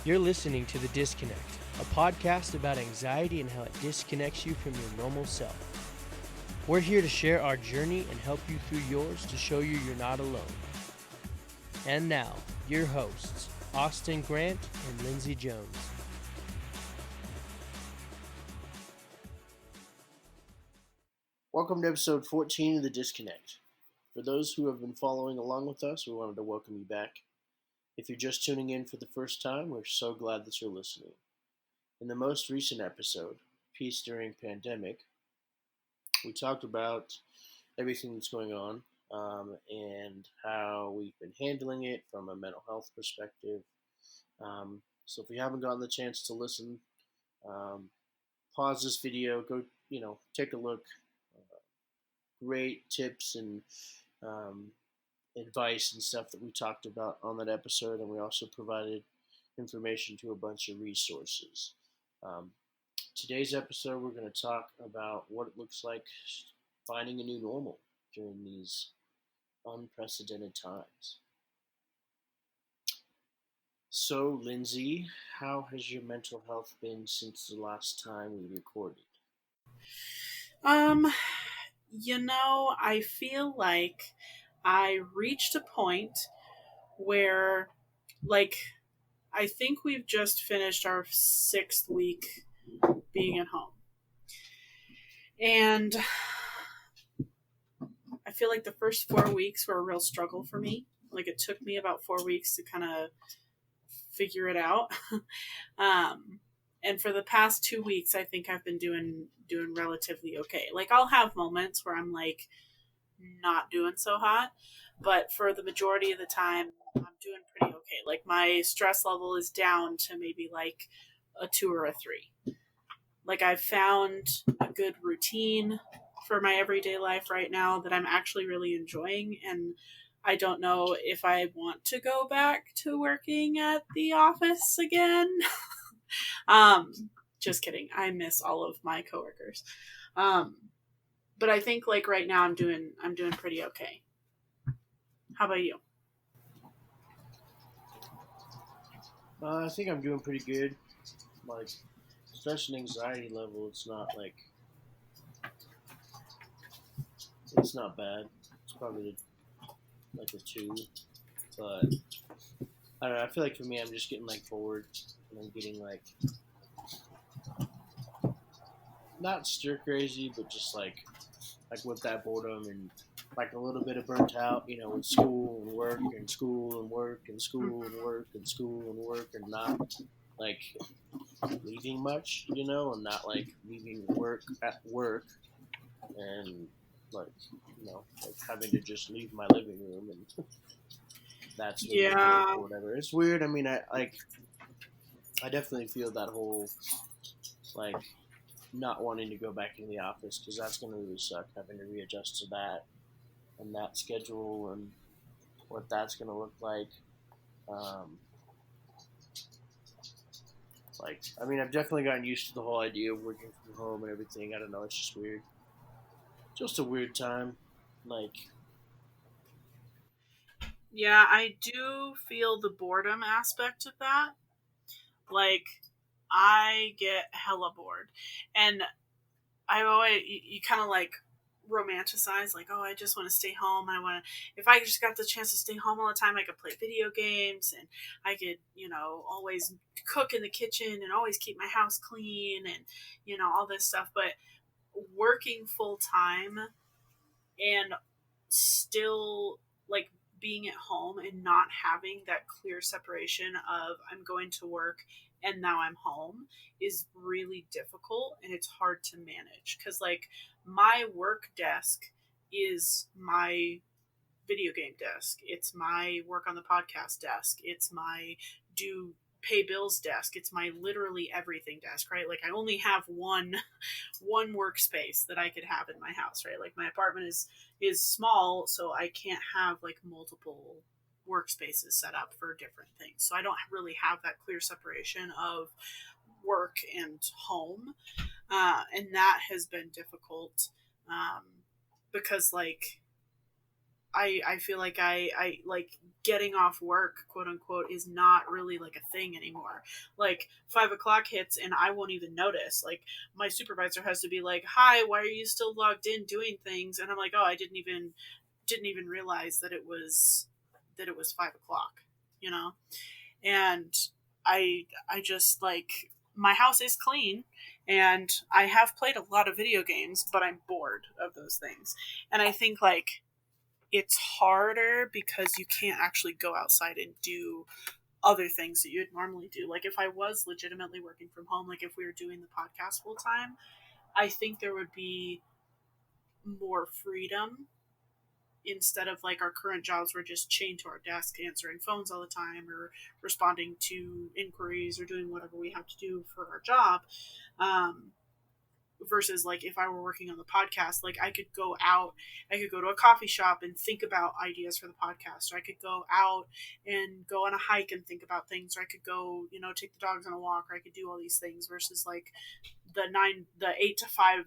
You're listening to The Disconnect, a podcast about anxiety and how it disconnects you from your normal self. We're here to share our journey and help you through yours to show you you're not alone. And now, your hosts, Austin Grant and Lindsay Jones. Welcome to episode 14 of The Disconnect. For those who have been following along with us, we wanted to welcome you back. If you're just tuning in for the first time, we're so glad that you're listening. In the most recent episode, Peace During Pandemic, we talked about everything that's going on and how we've been handling it from a mental health perspective. So if you haven't gotten the chance to listen, pause this video, go, take a look. Great tips and advice and stuff that we talked about on that episode, and we also provided information to a bunch of resources. Today's episode, we're going to talk about what it looks like finding a new normal during these unprecedented times. So, Lindsay, how has your mental health been since the last time we recorded? I feel like I reached a point where, I think we've just finished our 6th week being at home. And I feel like the first 4 weeks were a real struggle for me. Like, it took me about 4 weeks to kind of figure it out. And for the past 2 weeks, I think I've been doing relatively okay. Like, I'll have moments where I'm like not doing so hot, but for the majority of the time, I'm doing pretty okay. Like, my stress level is down to maybe like a 2 or a 3. Like, I've found a good routine for my everyday life right now that I'm actually really enjoying, and I don't know if I want to go back to working at the office again. Just kidding. I miss all of my coworkers. But I think like right now I'm doing pretty okay. How about you? I think I'm doing pretty good. Like, stress and anxiety level, it's not bad. It's probably like a 2, but I don't know. I feel like for me, I'm just getting like bored, and I'm getting like not stir crazy, but just like with that boredom and like a little bit of burnt out, with school and work and school and work and school and work and school and work, and not like leaving much, and not like leaving work at work, and like having to just leave my living room, and that's leaving work or whatever. It's weird. I mean, I definitely feel that whole like not wanting to go back into the office, because that's going to really suck, having to readjust to that and that schedule and what that's going to look like. I've definitely gotten used to the whole idea of working from home and everything. I don't know, it's just weird. Just a weird time. Yeah, I do feel the boredom aspect of that. Like, I get hella bored. And I always, you kind of like romanticize, like, oh, I just want to stay home. If I just got the chance to stay home all the time, I could play video games, and I could, always cook in the kitchen and always keep my house clean and, all this stuff. But working full time and still like being at home and not having that clear separation of I'm going to work and now I'm home is really difficult, and it's hard to manage because like my work desk is my video game desk, it's my work on the podcast desk, it's my do pay bills desk, it's my literally everything desk, right? Like, I only have one workspace that I could have in my house, right? Like, my apartment is small, so I can't have like multiple workspaces set up for different things. So I don't really have that clear separation of work and home. And that has been difficult because like I feel like I like getting off work, quote unquote, is not really like a thing anymore. Like 5 o'clock hits and I won't even notice. Like my supervisor has to be like, "Hi, why are you still logged in doing things?" And I'm like, "Oh, I didn't even realize that it was 5 o'clock." You know, and I just like my house is clean and I have played a lot of video games, but I'm bored of those things. And I think like it's harder because you can't actually go outside and do other things that you would normally do. Like if I was legitimately working from home, like if we were doing the podcast full time, I think there would be more freedom instead of like our current jobs we're just chained to our desk answering phones all the time or responding to inquiries or doing whatever we have to do for our job. um, versus like if I were working on the podcast, like I could go out, I could go to a coffee shop and think about ideas for the podcast, or I could go out and go on a hike and think about things, or I could go, take the dogs on a walk, or I could do all these things versus like the 8 to 5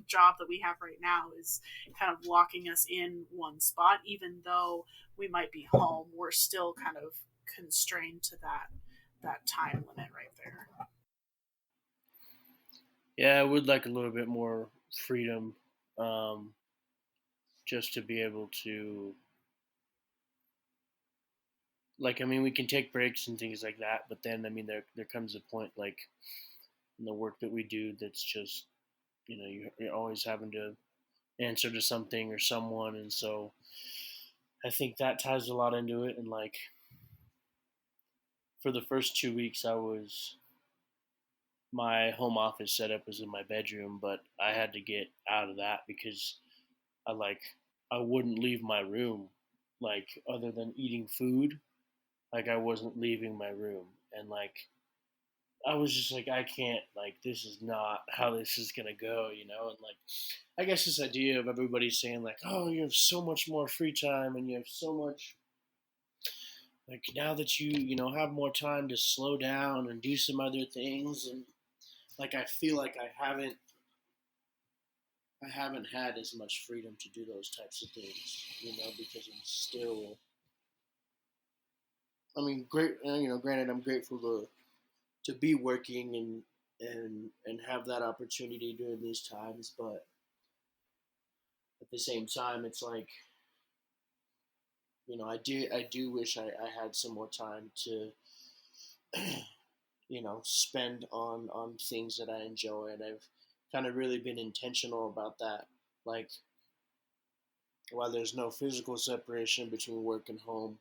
job that we have right now is kind of locking us in one spot. Even though we might be home, we're still kind of constrained to that time limit right there. Yeah, I would like a little bit more freedom, um, just to be able to, like, I mean, we can take breaks and things like that, but then, I mean, there comes a point, like, in the work that we do that's just, you're always having to answer to something or someone, and so I think that ties a lot into it. And like for the first 2 weeks, my home office setup was in my bedroom, but I had to get out of that because I like I wouldn't leave my room, like other than eating food, like I wasn't leaving my room, and like I was just like, I can't, like, this is not how this is gonna go, and like I guess this idea of everybody saying like, oh, you have so much more free time and you have so much, like, now that have more time to slow down and do some other things, and like I feel like I haven't had as much freedom to do those types of things, because I'm still, I mean, great, granted, I'm grateful to be working and have that opportunity during these times, but at the same time, it's like, I do wish I had some more time to spend on things that I enjoy, and I've kind of really been intentional about that. Like, while there's no physical separation between work and home,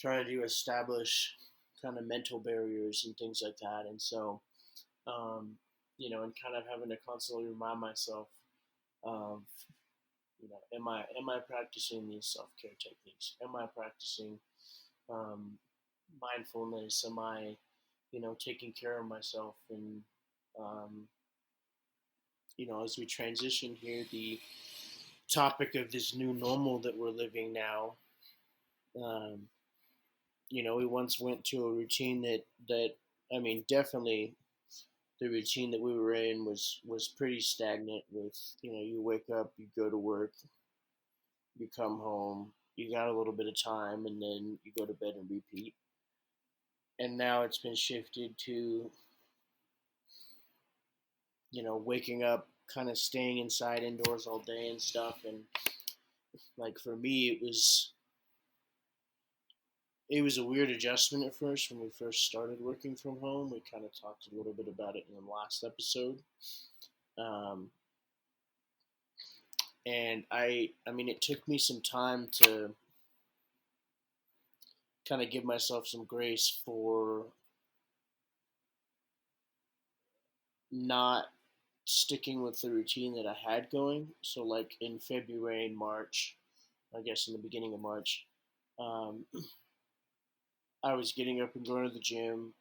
trying to establish kind of mental barriers and things like that. And so, um, and kind of having to constantly remind myself of, am I practicing these self care techniques? Am I practicing um, mindfulness? Am I, taking care of myself? And um, as we transition here, the topic of this new normal that we're living now. Um, we once went to a routine that I mean, definitely the routine that we were in was pretty stagnant. With you wake up, you go to work, you come home, you got a little bit of time, and then you go to bed and repeat. And now it's been shifted to waking up, kind of staying inside indoors all day and stuff. And like for me, it was a weird adjustment at first when we first started working from home. We kind of talked a little bit about it in the last episode. Um, and I mean, it took me some time to kind of give myself some grace for not sticking with the routine that I had going. So, like in February and March, I guess in the beginning of March, um, I was getting up and going to the gym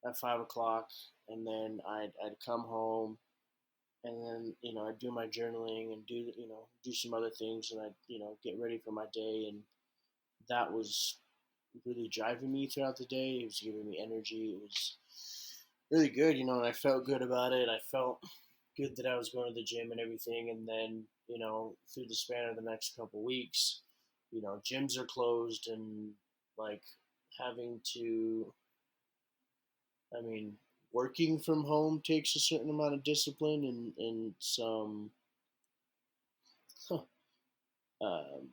at 5 o'clock, and then I'd come home, and then I'd do my journaling and do some other things, and I'd get ready for my day, and that was really driving me throughout the day. It was giving me energy. It was really good, and I felt good about it. I felt good that I was going to the gym and everything, and then through the span of the next couple weeks, gyms are closed and like having to, I mean, working from home takes a certain amount of discipline and some um,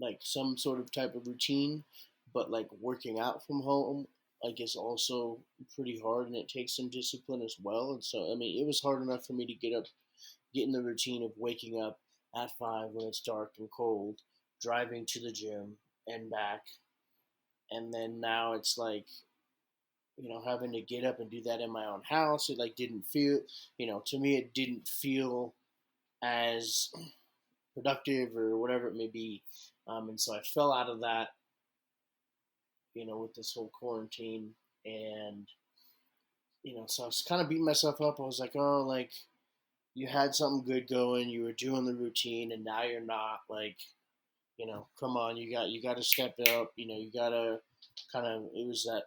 like some sort of type of routine, but like working out from home like is also pretty hard and it takes some discipline as well. And so I mean it was hard enough for me to get in the routine of waking up at 5 when it's dark and cold, driving to the gym and back, and then now it's like having to get up and do that in my own house. It like didn't feel, to me it didn't feel as productive or whatever it may be. And so I fell out of that, with this whole quarantine. And, so I was kind of beating myself up. I was like, oh, like, you had something good going, you were doing the routine, and now you're not. Like, come on, you got to step it up. You got to kind of, it was that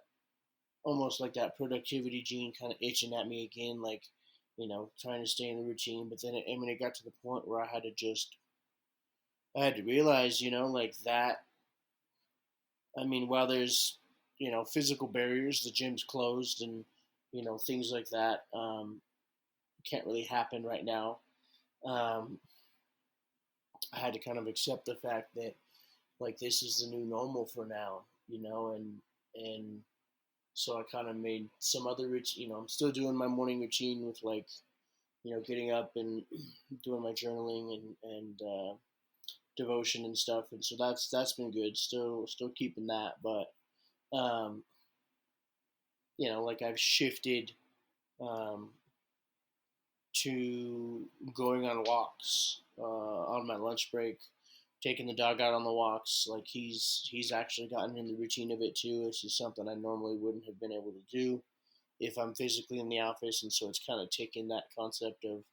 almost like that productivity gene kind of itching at me again, like, trying to stay in the routine. But then, it got to the point where I had to realize, like that. I mean, while there's, physical barriers, the gym's closed and, things like that can't really happen right now. Um, I had to kind of accept the fact that, like, this is the new normal for now, and so I kind of made some other routine. I'm still doing my morning routine with like, getting up and doing my journaling and devotion and stuff, and so that's been good. Still keeping that, but um, like I've shifted um, to going on walks on my lunch break, taking the dog out on the walks. Like he's actually gotten in the routine of it too. This is something I normally wouldn't have been able to do if I'm physically in the office, and so it's kind of taking that concept of,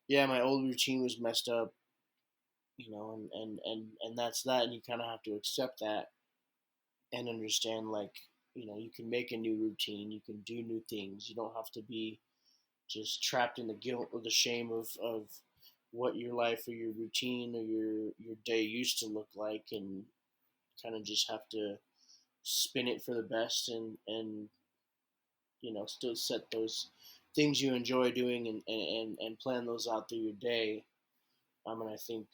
yeah, my old routine was messed up, and that's that, and you kind of have to accept that and understand, like, you can make a new routine, you can do new things, you don't have to be just trapped in the guilt or the shame of what your life or your routine or your day used to look like, and kind of just have to spin it for the best, and still set those things you enjoy doing, and plan those out through your day. And I think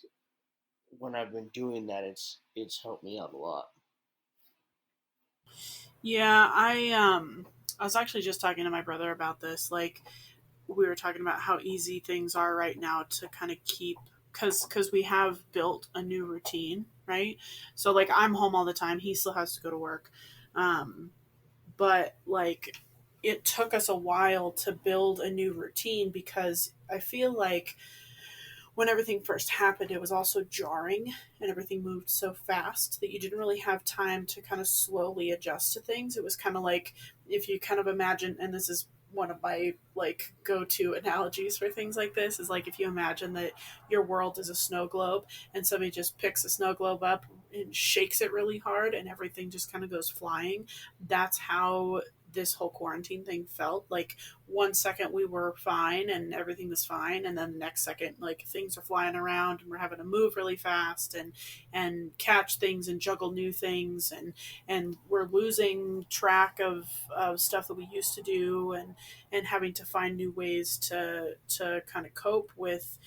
when I've been doing that, it's helped me out a lot. Yeah, I was actually just talking to my brother about this. Like, we were talking about how easy things are right now to kind of keep, because we have built a new routine, right? So like I'm home all the time. He still has to go to work, um, but like it took us a while to build a new routine because I feel like when everything first happened, it was also jarring and everything moved so fast that you didn't really have time to kind of slowly adjust to things. It was kind of like if you kind of imagine, and this is one of my like go-to analogies for things like this is like if you imagine that your world is a snow globe and somebody just picks a snow globe up and shakes it really hard and everything just kind of goes flying. That's how this whole quarantine thing felt. Like 1 second we were fine and everything was fine, and then the next second like things are flying around and we're having to move really fast and catch things and juggle new things, and we're losing track of stuff that we used to do, and having to find new ways to kind of cope with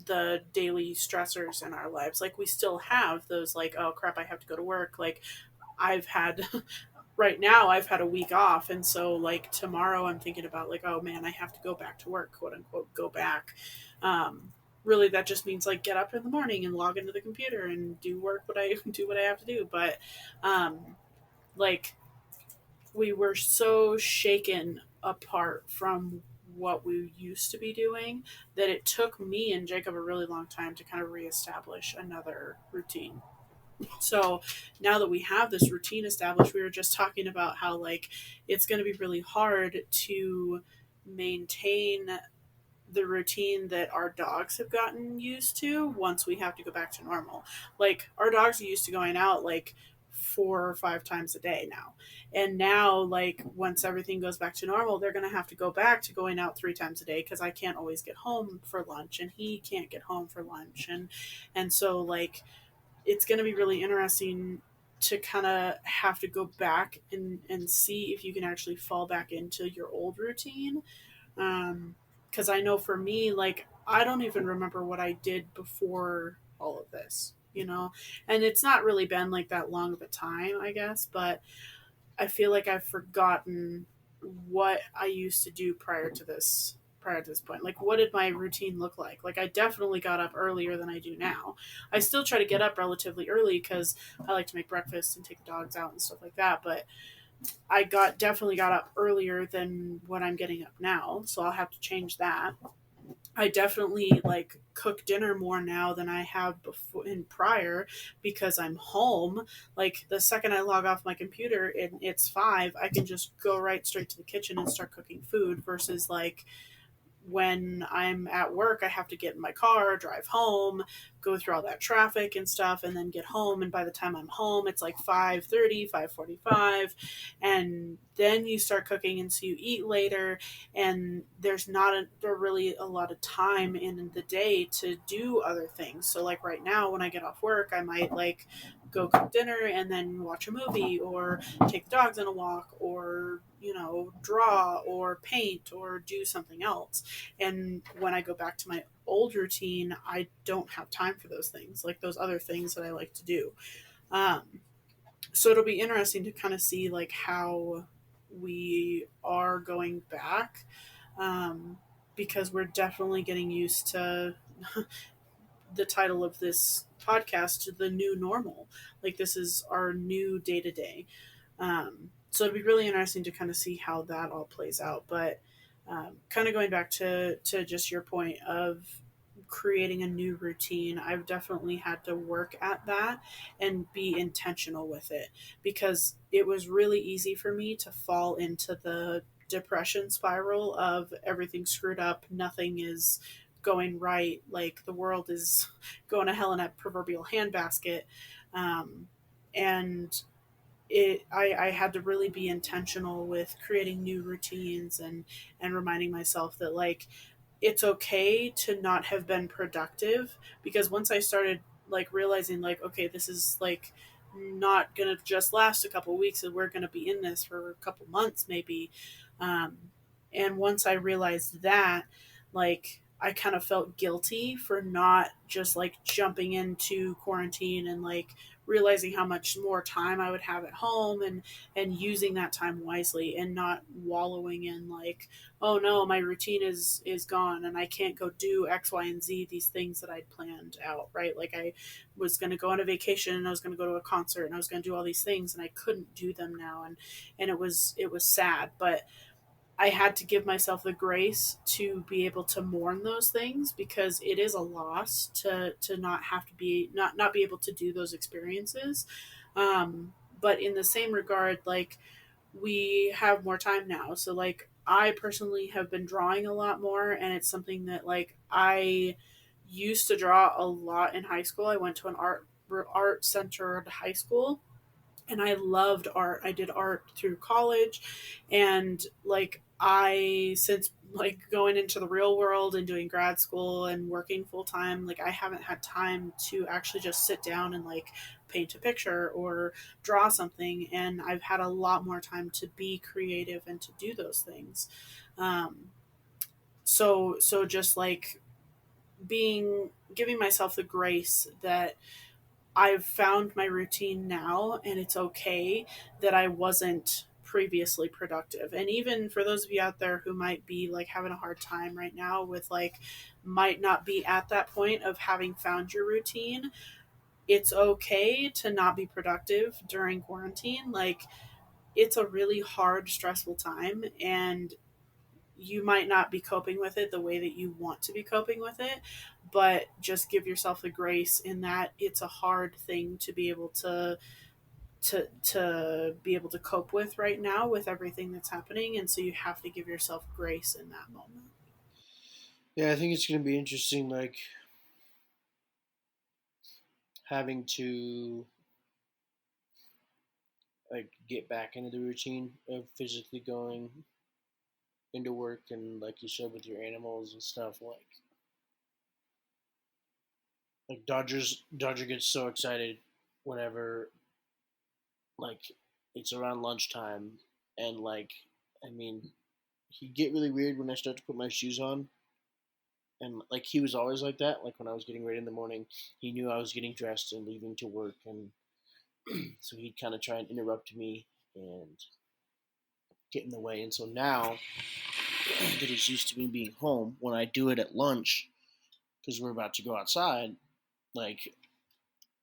the daily stressors in our lives. Like we still have those like, oh crap, I have to go to work. Like I've had right now I've had a week off, and so like tomorrow I'm thinking about like, oh man, I have to go back to work, quote unquote go back. Really that just means like get up in the morning and log into the computer and do work what I do what I have to do. But um like we were so shaken apart from what we used to be doing that it took me and Jacob a really long time to kind of reestablish another routine. So now that we have this routine established, we were just talking about how like it's going to be really hard to maintain the routine that our dogs have gotten used to once we have to go back to normal. Like our dogs are used to going out like 4 or 5 times a day now. And now like once everything goes back to normal, they're going to have to go back to going out 3 times a day because I can't always get home for lunch and he can't get home for lunch. And so like it's going to be really interesting to kind of have to go back and see if you can actually fall back into your old routine. Because I know for me, like, I don't even remember what I did before all of this, and it's not really been like that long of a time, I guess, but I feel like I've forgotten what I used to do prior to this point. Like, what did my routine look like? Like, I definitely got up earlier than I do now. I still try to get up relatively early because I like to make breakfast and take the dogs out and stuff like that. But I definitely got up earlier than what I'm getting up now, so I'll have to change that. I definitely like cook dinner more now than I have before in prior because I'm home. Like the second I log off my computer and it's 5, I can just go right straight to the kitchen and start cooking food versus like when I'm at work, I have to get in my car, drive home, go through all that traffic and stuff, and then get home. And by the time I'm home, it's like 5:30, 5:45, and then you start cooking, and so you eat later, and there really a lot of time in the day to do other things. So like right now, when I get off work, I might like go cook dinner and then watch a movie or take the dogs on a walk or draw or paint or do something else. And when I go back to my old routine, I don't have time for those things, like those other things that I like to do. Um, so it'll be interesting to kind of see like how we are going back, um, because we're definitely getting used to the title of this podcast, the new normal. Like this is our new day to day. So it'd be really interesting to kind of see how that all plays out. But kind of going back to just your point of creating a new routine, I've definitely had to work at that and be intentional with it because it was really easy for me to fall into the depression spiral of everything screwed up, nothing is going right, like the world is going to hell in a proverbial handbasket. Um, and I had to really be intentional with creating new routines and reminding myself that like it's okay to not have been productive because once I started like realizing like okay, this is like not gonna just last a couple weeks and we're gonna be in this for a couple months maybe. um, and once I realized that, like I kind of felt guilty for not just like jumping into quarantine and like realizing how much more time I would have at home and using that time wisely and not wallowing in like, oh no, my routine is gone and I can't go do X, Y, and Z, these things that I'd planned out, right? Like I was going to go on a vacation and I was going to go to a concert and I was going to do all these things and I couldn't do them now, and it was sad, but I had to give myself the grace to be able to mourn those things because it is a loss to not have to be not be able to do those experiences. But in the same regard, like we have more time now, so like I personally have been drawing a lot more, and it's something that like I used to draw a lot in high school. I went to an art centered high school and I loved art. I did art through college, and like since like going into the real world and doing grad school and working full time, like I haven't had time to actually just sit down and like paint a picture or draw something, and I've had a lot more time to be creative and to do those things. Um, so just like being giving myself the grace that I've found my routine now, and it's okay that I wasn't previously productive. And even for those of you out there who might be like having a hard time right now with like, might not be at that point of having found your routine, it's okay to not be productive during quarantine. Like, it's a really hard, stressful time, and you might not be coping with it the way that you want to be coping with it, but just give yourself the grace in that it's a hard thing to be able to be able to cope with right now with everything that's happening, and so you have to give yourself grace in that moment. Yeah, I think it's going to be interesting, like having to like get back into the routine of physically going into work and like you said with your animals and stuff. Like Like Dodger gets so excited whenever like it's around lunchtime, and like I mean he'd get really weird when I start to put my shoes on, and like he was always like that. Like when I was getting ready in the morning, he knew I was getting dressed and leaving to work, and so he'd kind of try and interrupt me and get in the way. And so now that he's used to me being home, when I do it at lunch, because we're about to go outside, like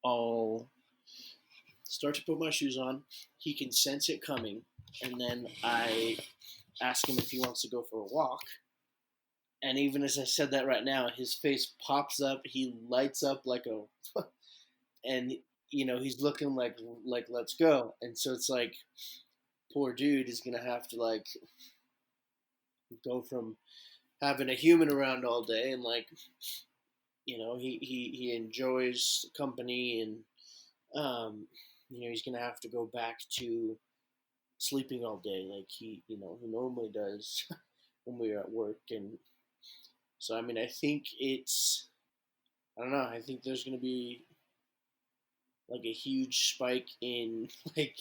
I'll start to put my shoes on. He can sense it coming, and then I ask him if he wants to go for a walk. And even as I said that right now, his face pops up. He lights up like a, and he's looking like let's go. And so it's like, poor dude is gonna have to like go from having a human around all day, and like he enjoys company, and he's gonna have to go back to sleeping all day like he normally does when we're at work. And so I mean I don't know, I think there's gonna be like a huge spike in like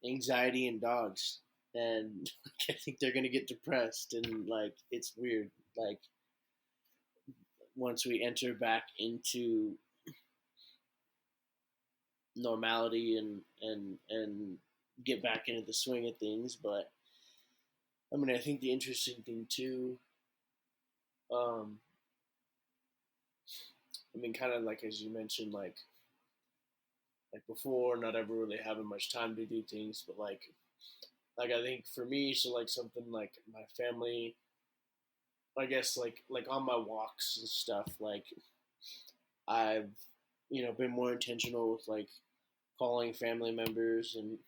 anxiety in dogs, and I think they're gonna get depressed, and like it's weird like once we enter back into normality and get back into the swing of things. But I mean, I think the interesting thing too, um, I mean, kind of like as you mentioned, like before, not ever really having much time to do things, but like I think for me, so like something like my family, I guess like on my walks and stuff, like I've been more intentional with like calling family members and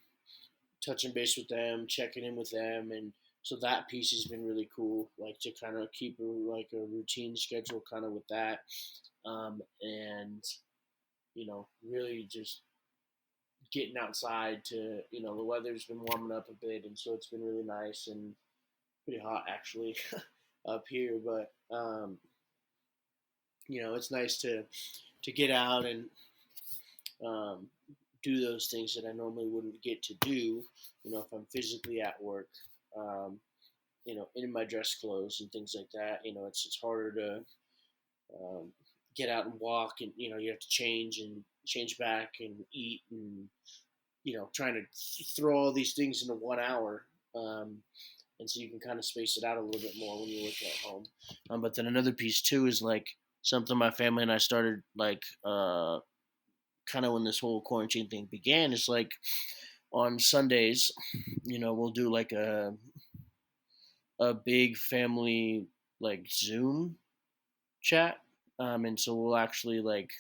touching base with them, checking in with them, and so that piece has been really cool. Like to kind of keep like a routine schedule, kind of with that, and really just getting outside to the weather's been warming up a bit, and so it's been really nice and pretty hot actually up here. But it's nice to get out and um, do those things that I normally wouldn't get to do, if I'm physically at work, in my dress clothes and things like that. It's harder to get out and walk, and you have to change back and eat, and trying to throw all these things into 1 hour. And so you can kind of space it out a little bit more when you're working at home. But then another piece too is like something my family and I started like kind of when this whole quarantine thing began. Is like on Sundays, we'll do like a big family like Zoom chat, and so we'll actually like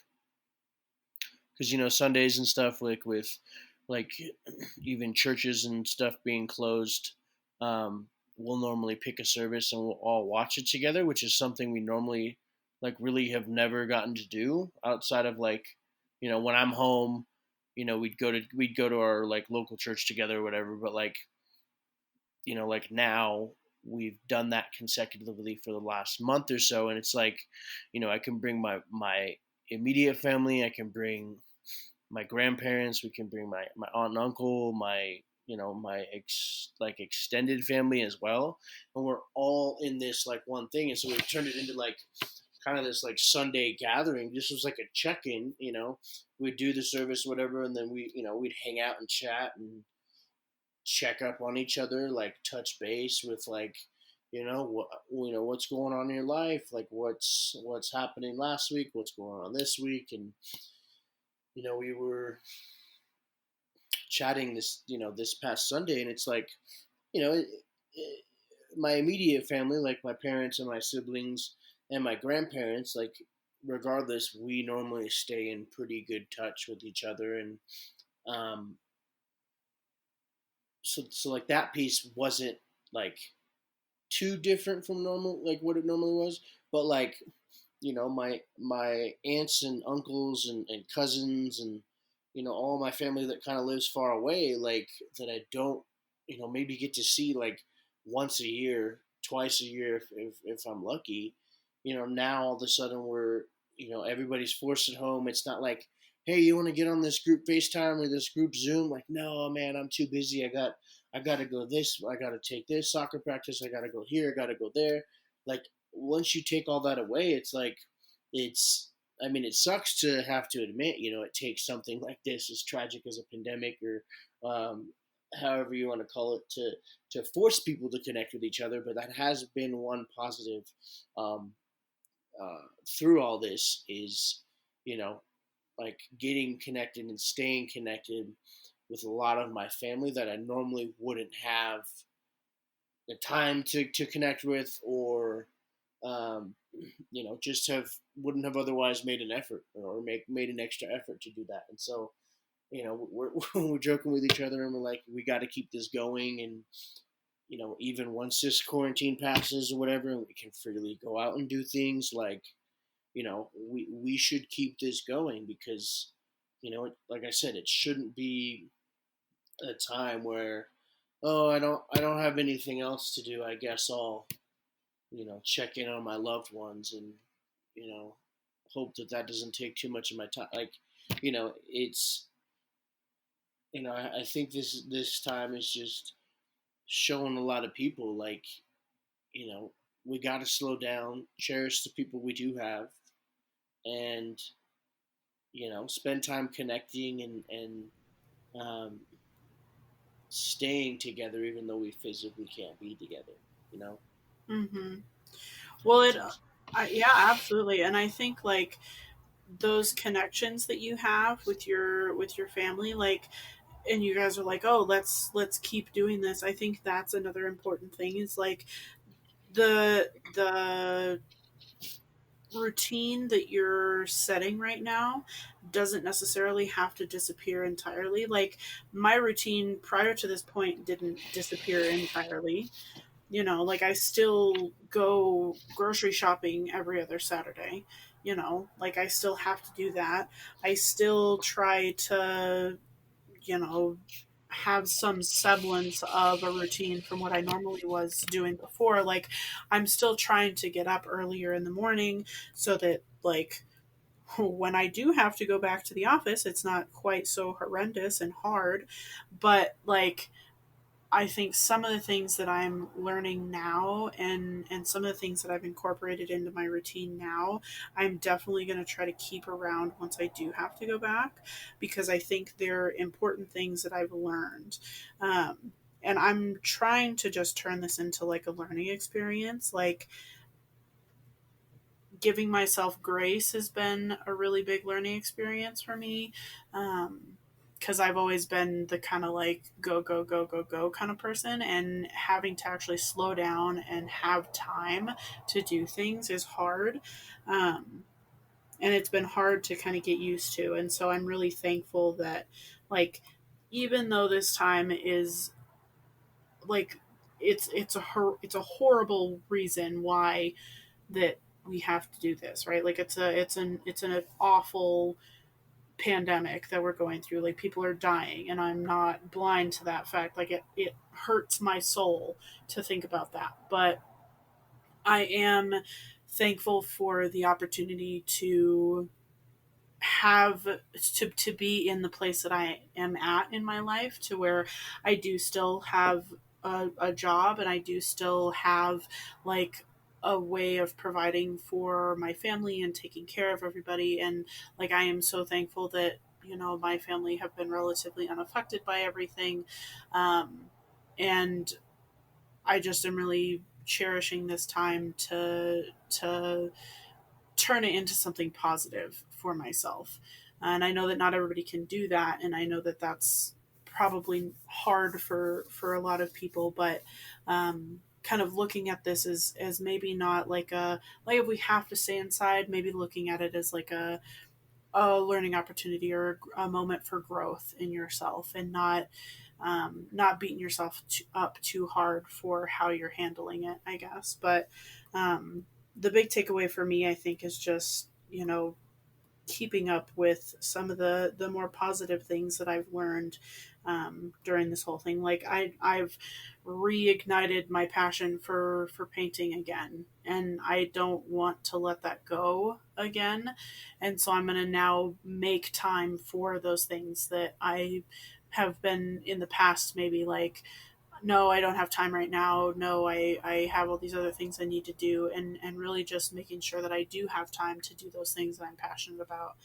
because Sundays and stuff like with like even churches and stuff being closed, we'll normally pick a service and we'll all watch it together, which is something we normally like really have never gotten to do outside of like when I'm home. We'd go to our like local church together or whatever, but like now we've done that consecutively for the last month or so, and it's like I can bring my immediate family, I can bring my grandparents, we can bring my aunt and uncle, my my extended family as well, and we're all in this like one thing. And so we've turned it into like kind of this like Sunday gathering. This was like a check-in. We'd do the service, whatever, and then we'd hang out and chat and check up on each other, like touch base with like what's going on in your life, like what's happening last week, what's going on this week. And we were chatting this past Sunday, and it's like you know it, my immediate family, like my parents and my siblings and my grandparents, like regardless, we normally stay in pretty good touch with each other. And um so like that piece wasn't like too different from normal, like what it normally was. But like my aunts and uncles and cousins, and all my family that kind of lives far away, like that I don't maybe get to see like once a year, twice a year if I'm lucky. Now all of a sudden we're everybody's forced at home. It's not like, hey, you want to get on this group FaceTime or this group Zoom? Like, no, man, I'm too busy. I got to go this. I got to take this soccer practice. I got to go here. I got to go there. Like, once you take all that away, it's like, it's. I mean, it sucks to have to admit, it takes something like this, as tragic as a pandemic or however you want to call it, to force people to connect with each other. But that has been one positive um, through all this is, you know, like getting connected and staying connected with a lot of my family that I normally wouldn't have the time to connect with, or um, just wouldn't have otherwise made an effort or made an extra effort to do that. And so, we're joking with each other and we're like, we got to keep this going. And even once this quarantine passes or whatever, and we can freely go out and do things, like, we should keep this going, because like I said, it shouldn't be a time where, oh, I don't have anything else to do. I guess I'll check in on my loved ones and you know hope that doesn't take too much of my time. Like, it's I think this time is just showing a lot of people, like, you know we got to slow down, cherish the people we do have, and spend time connecting and staying together, even though we physically can't be together. You know. Mm-hmm. Well, yeah, absolutely. And I think like those connections that you have with your family, like, and you guys are like, oh, let's keep doing this. I think that's another important thing is like the routine that you're setting right now doesn't necessarily have to disappear entirely. Like my routine prior to this point didn't disappear entirely. Like I still go grocery shopping every other Saturday. Like I still have to do that. I still try to, you know, have some semblance of a routine from what I normally was doing before. Like I'm still trying to get up earlier in the morning so that like when I do have to go back to the office, it's not quite so horrendous and hard. But like I think some of the things that I'm learning now and some of the things that I've incorporated into my routine now, I'm definitely going to try to keep around once I do have to go back because I think they're important things that I've learned. And I'm trying to just turn this into like a learning experience. Like giving myself grace has been a really big learning experience for me. Because I've always been the kind of like go, go, go, go, go kind of person, and having to actually slow down and have time to do things is hard. Um, and it's been hard to kind of get used to. And so I'm really thankful that, like, even though this time is like, it's a horrible reason why that we have to do this, right? Like it's an awful pandemic that we're going through. Like people are dying, and I'm not blind to that fact. Like it hurts my soul to think about that, but I am thankful for the opportunity to have to be in the place that I am at in my life, to where I do still have a job, and I do still have like a way of providing for my family and taking care of everybody. And like I am so thankful that my family have been relatively unaffected by everything. Um, and I just am really cherishing this time to turn it into something positive for myself. And I know that not everybody can do that, and I know that that's probably hard for a lot of people. But kind of looking at this as maybe not like if we have to stay inside, maybe looking at it as like a learning opportunity or a moment for growth in yourself, and not beating yourself up too hard for how you're handling it, I guess. But the big takeaway for me, I think, is just keeping up with some of the more positive things that I've learned during this whole thing. Like I've reignited my passion for painting again, and I don't want to let that go again. And so I'm going to now make time for those things that I have been in the past, maybe like, no, I don't have time right now. No, I have all these other things I need to do, and really just making sure that I do have time to do those things that I'm passionate about.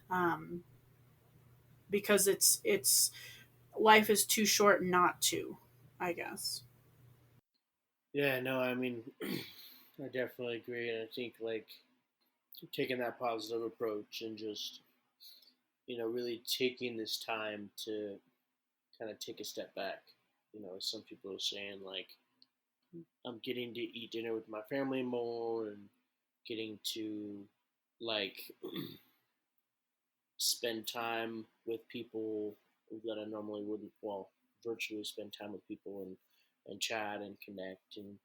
Um, because it's life is too short not to, I guess. Yeah, no, I mean, I definitely agree, and I think like taking that positive approach and just really taking this time to kind of take a step back. As some people are saying, like I'm getting to eat dinner with my family more and getting to like spend time with people that I normally wouldn't. Well, virtually spend time with people and chat and connect and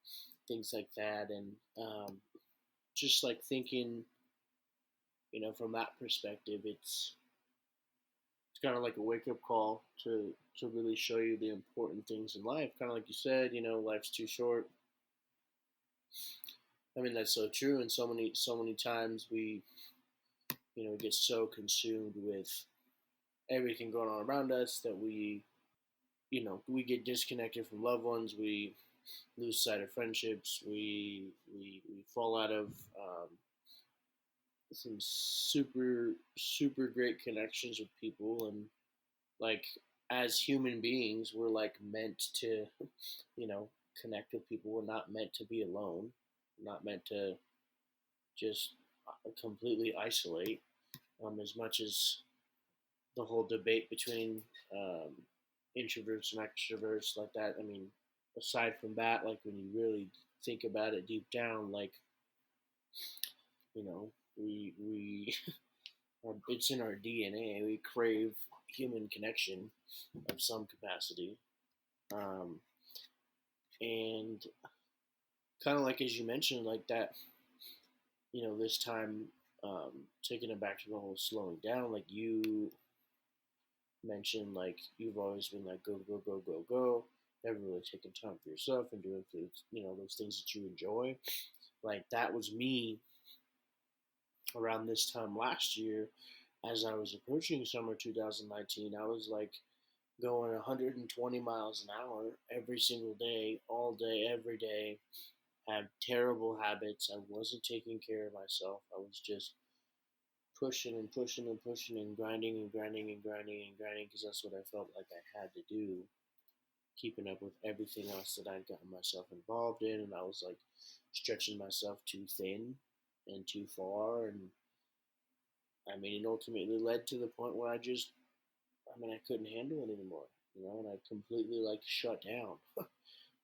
things like that. And just like thinking, from that perspective, it's kind of like a wake up call to really show you the important things in life. Kind of like you said, life's too short. I mean, that's so true. And so many times we get so consumed with everything going on around us that we get disconnected from loved ones. We lose sight of friendships. We fall out of some super super great connections with people, and like as human beings, we're like meant to you know connect with people. We're not meant to be alone. We're not meant to just completely isolate. As much as the whole debate between um, introverts and extroverts, like that. I mean, aside from that, like when you really think about it deep down, like we it's in our DNA. We crave human connection of some capacity, um, and kind of like as you mentioned, like that. This time, taking it back to the whole slowing down, like you mentioned, like you've always been like go go go go go, never really taking time for yourself and doing things, those things that you enjoy. Like that was me around this time last year, as I was approaching summer 2019. I was like going 120 miles an hour every single day, all day, every day. Had terrible habits. I wasn't taking care of myself. I was just pushing and pushing and pushing and grinding and grinding and grinding and grinding because that's what I felt like I had to do, keeping up with everything else that I'd gotten myself involved in. And I was like stretching myself too thin and too far. And I mean, it ultimately led to the point where I couldn't handle it anymore, and I completely like shut down.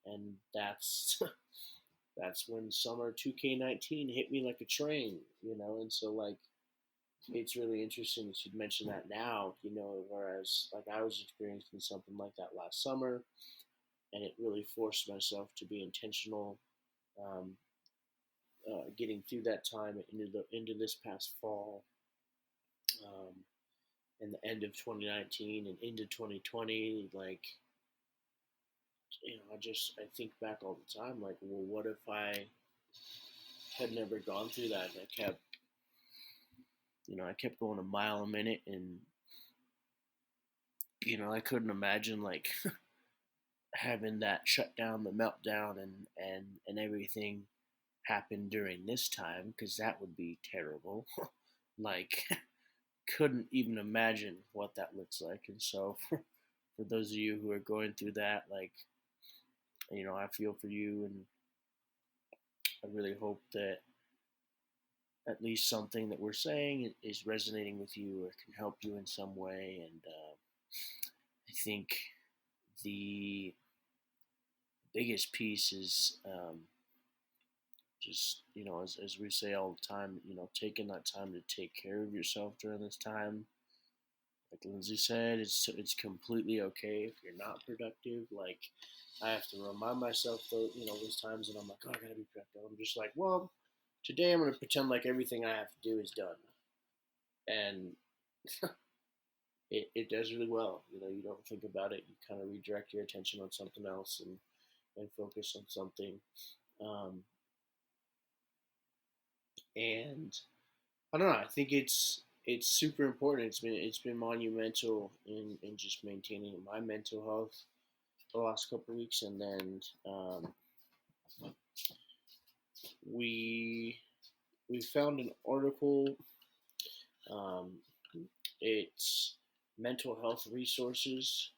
And that's when summer 2K19 hit me like a train, and so like it's really interesting that you'd mention that now, whereas like I was experiencing something like that last summer, and it really forced myself to be intentional, um, getting through that time into this past fall, um, and the end of 2019 and into 2020. Like I think back all the time, like, well, what if I had never gone through that? And I kept going a mile a minute, and I couldn't imagine like having that shut down, the meltdown, and everything happen during this time, because that would be terrible. Like, couldn't even imagine what that looks like. And so, for those of you who are going through that, like, I feel for you, and I really hope that at least something that we're saying is resonating with you or can help you in some way. And I think the biggest piece is just as we say all the time, taking that time to take care of yourself during this time. Like Lindsay said, it's completely okay if you're not productive. Like I have to remind myself though, those times that I'm like, oh, I gotta be productive. I'm just like, well, today I'm gonna pretend like everything I have to do is done. and it does really well. You don't think about it. You kind of redirect your attention on something else and focus on something. Um, and I don't know. I think it's super important. It's been monumental in just maintaining my mental health the last couple of weeks, and then we we found an article. Um, it's mental health resources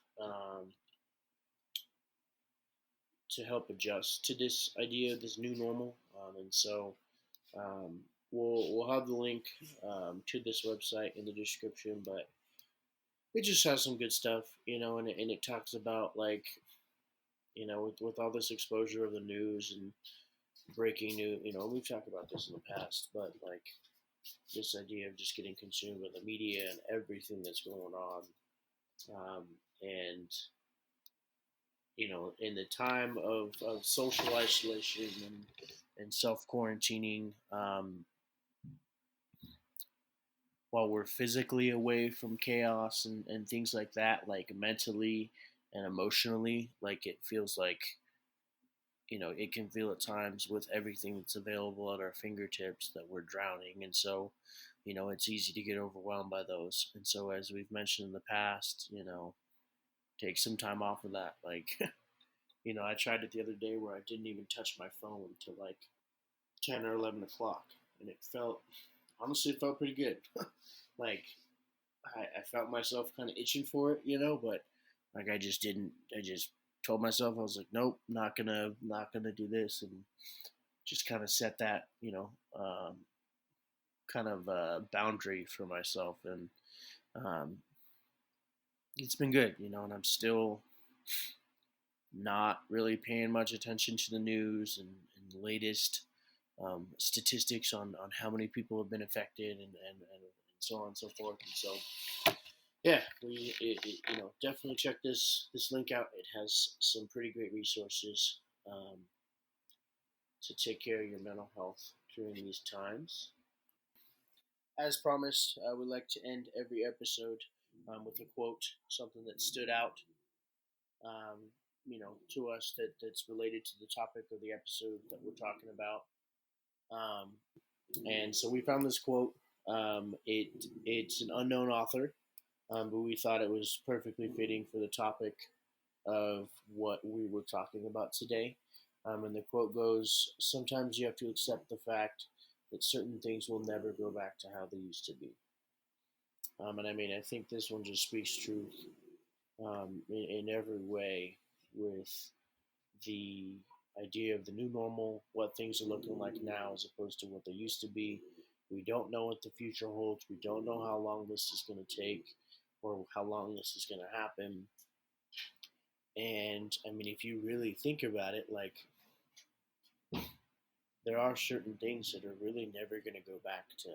to help adjust to this idea of this new normal, and so um, we'll have the link to this website in the description, but it just has some good stuff, and it talks about like with all this exposure of the news and breaking news, we've talked about this in the past, but like this idea of just getting consumed with the media and everything that's going on, and in the time of social isolation and self quarantining, while we're physically away from chaos and things like that, like mentally and emotionally, like it feels like it can feel at times with everything that's available at our fingertips that we're drowning. And so, it's easy to get overwhelmed by those. And so, as we've mentioned in the past, take some time off of that. Like, I tried it the other day where I didn't even touch my phone until like 10 or 11 o'clock. And honestly, it felt pretty good. Like, I felt myself kind of itching for it, but like I just didn't. I just told myself I was like, nope, not gonna do this, and just kind of set that, kind of boundary for myself, and um, it's been good, and I'm still not really paying much attention to the news and the latest statistics on how many people have been affected and so on and so forth. And so yeah, definitely check this link out. It has some pretty great resources um, to take care of your mental health during these times. As promised, I would like to end every episode with a quote, something that stood out, um, to us that's related to the topic of the episode that we're talking about. Um, and so we found this quote. It's an unknown author, but we thought it was perfectly fitting for the topic of what we were talking about today. And the quote goes, "Sometimes you have to accept the fact that certain things will never go back to how they used to be." And I mean, I think this one just speaks truth in every way with the idea of the new normal, what things are looking like now as opposed to what they used to be. We don't know what the future holds. We don't know how long this is going to take or how long this is going to happen. And I mean, if you really think about it, like there are certain things that are really never going to go back to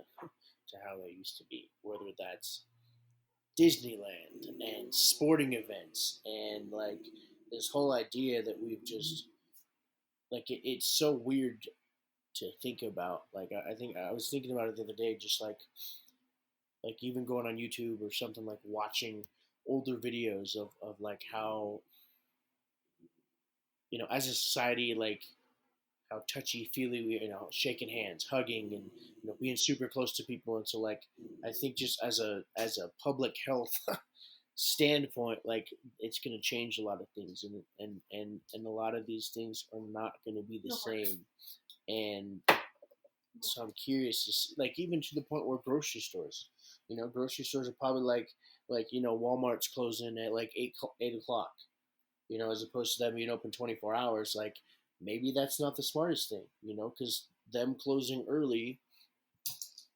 how they used to be, whether that's Disneyland and sporting events and like this whole idea that we've just like it's so weird to think about. Like I think I was thinking about it the other day, just like even going on YouTube or something, like watching older videos of like how as a society, like how touchy feely we, shaking hands, hugging, and being super close to people. And so, like, I think just as a public health standpoint, like it's going to change a lot of things, and a lot of these things are not going to be the same. And so I'm curious, like even to the point where grocery stores are probably like Walmart's closing at like 8 o'clock, as opposed to them being open 24 hours. Like maybe that's not the smartest thing, because them closing early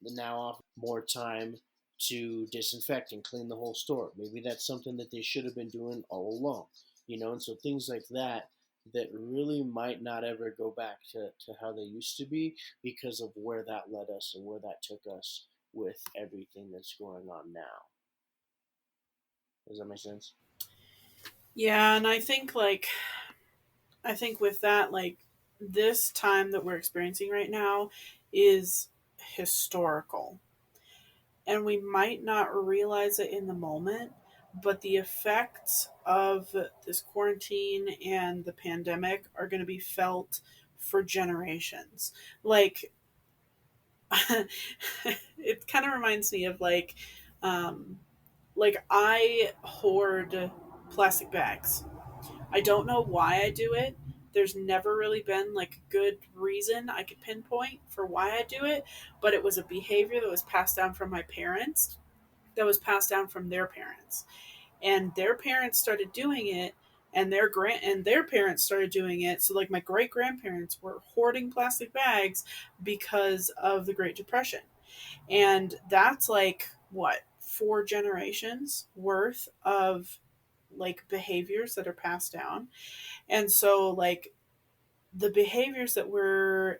now offer more time to disinfect and clean the whole store. Maybe that's something that they should have been doing all along, and so things like that really might not ever go back to how they used to be because of where that led us and where that took us with everything that's going on now. Does that make sense? Yeah, and I think with that, like this time that we're experiencing right now is historical. and we might not realize it in the moment, but the effects of this quarantine and the pandemic are going to be felt for generations. Like, it kind of reminds me of um, like I hoard plastic bags. I don't know why I do it. There's never really been like a good reason I could pinpoint for why I do it, but it was a behavior that was passed down from my parents, that was passed down from their parents. And their parents started doing it, and their parents started doing it. So like my great grandparents were hoarding plastic bags because of the Great Depression. And that's like what, four generations worth of like behaviors that are passed down. And so like the behaviors that we're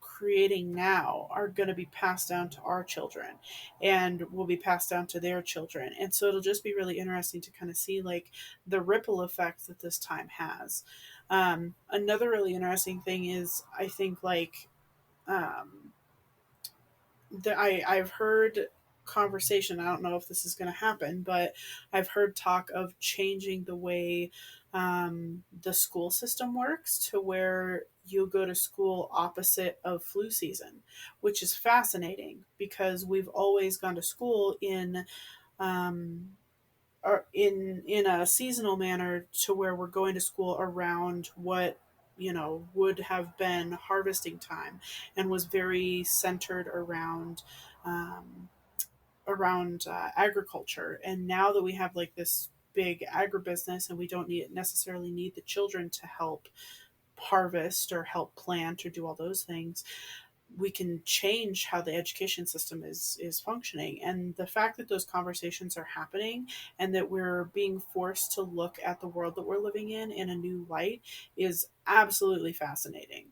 creating now are going to be passed down to our children and will be passed down to their children. And so it'll just be really interesting to kind of see like the ripple effect that this time has. Another really interesting thing is I think like um, I've heard conversation. I don't know if this is going to happen, but I've heard talk of changing the way the school system works to where you go to school opposite of flu season, which is fascinating because we've always gone to school um, in a seasonal manner to where we're going to school around what would have been harvesting time and was very centered um, around agriculture. And now that we have like this big agribusiness and we don't necessarily need the children to help harvest or help plant or do all those things, we can change how the education system is functioning. And the fact that those conversations are happening and that we're being forced to look at the world that we're living in a new light is absolutely fascinating.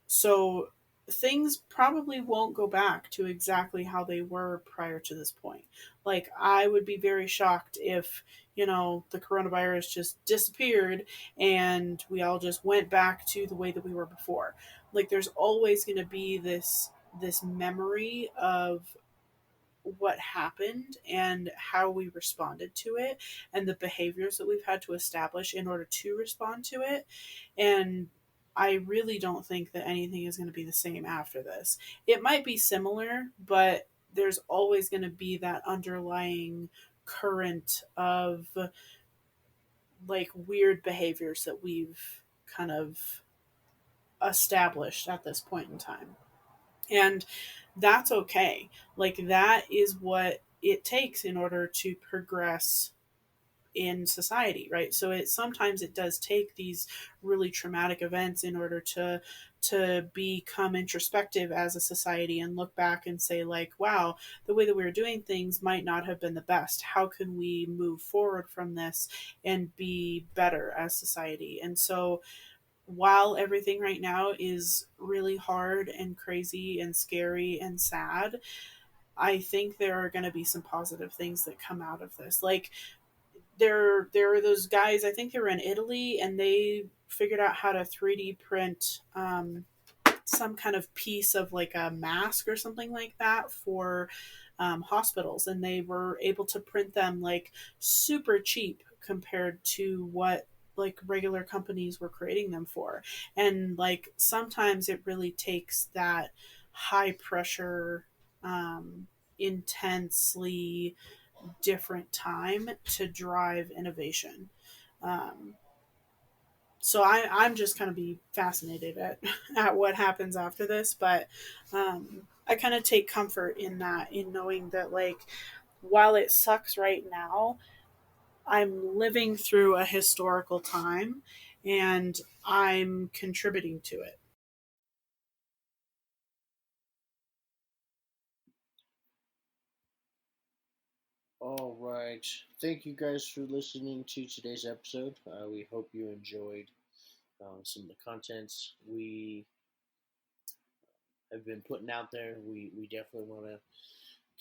So things probably won't go back to exactly how they were prior to this point. Like, I would be very shocked if the coronavirus just disappeared and we all just went back to the way that we were before. Like, there's always going to be this memory of what happened and how we responded to it and the behaviors that we've had to establish in order to respond to it. And I really don't think that anything is going to be the same after this. It might be similar, but there's always going to be that underlying current of like weird behaviors that we've kind of established at this point in time. And that's okay. Like, that is what it takes in order to progress in society, right? So it does take these really traumatic events in order to become introspective as a society and look back and say like, wow, the way that we were doing things might not have been the best. How can we move forward from this and be better as society? And so while everything right now is really hard and crazy and scary and sad, I think there are going to be some positive things that come out of this. Like, there are those guys, I think they were in Italy, and they figured out how to 3D print some kind of piece of like a mask or something like that for hospitals, and they were able to print them like super cheap compared to what like regular companies were creating them for. And like sometimes it really takes that high pressure, intensely different time to drive innovation. Um, so I'm just kind of be fascinated at at what happens after this, but I kind of take comfort in that, in knowing that like while it sucks right now, I'm living through a historical time and I'm contributing to it. All right. Thank you guys for listening to today's episode. We hope you enjoyed some of the contents we have been putting out there. We definitely want to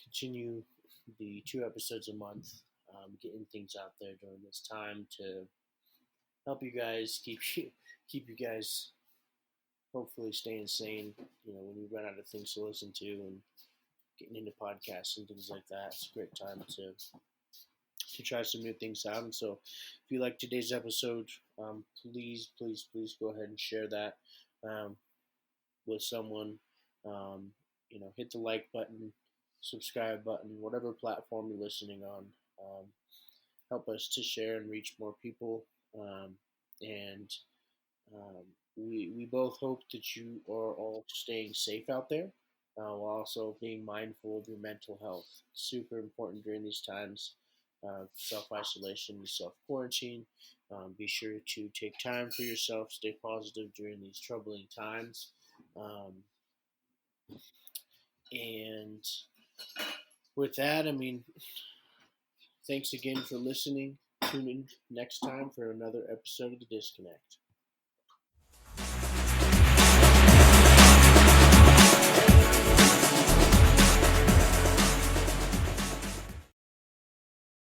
continue the 2 episodes a month, getting things out there during this time to help you guys keep you guys hopefully staying sane. When we run out of things to listen to, and getting into podcasts and things like that. It's a great time to try some new things out. And so, if you like today's episode, please, please, please go ahead and share that with someone. Hit the like button, subscribe button, whatever platform you're listening on. Help us to share and reach more people. And we both hope that you are all staying safe out there, while also being mindful of your mental health. Super important during these times of self isolation and self quarantine. Be sure to take time for yourself, stay positive during these troubling times. Um, and with that, I mean, thanks again for listening. Tune in next time for another episode of The Disconnect.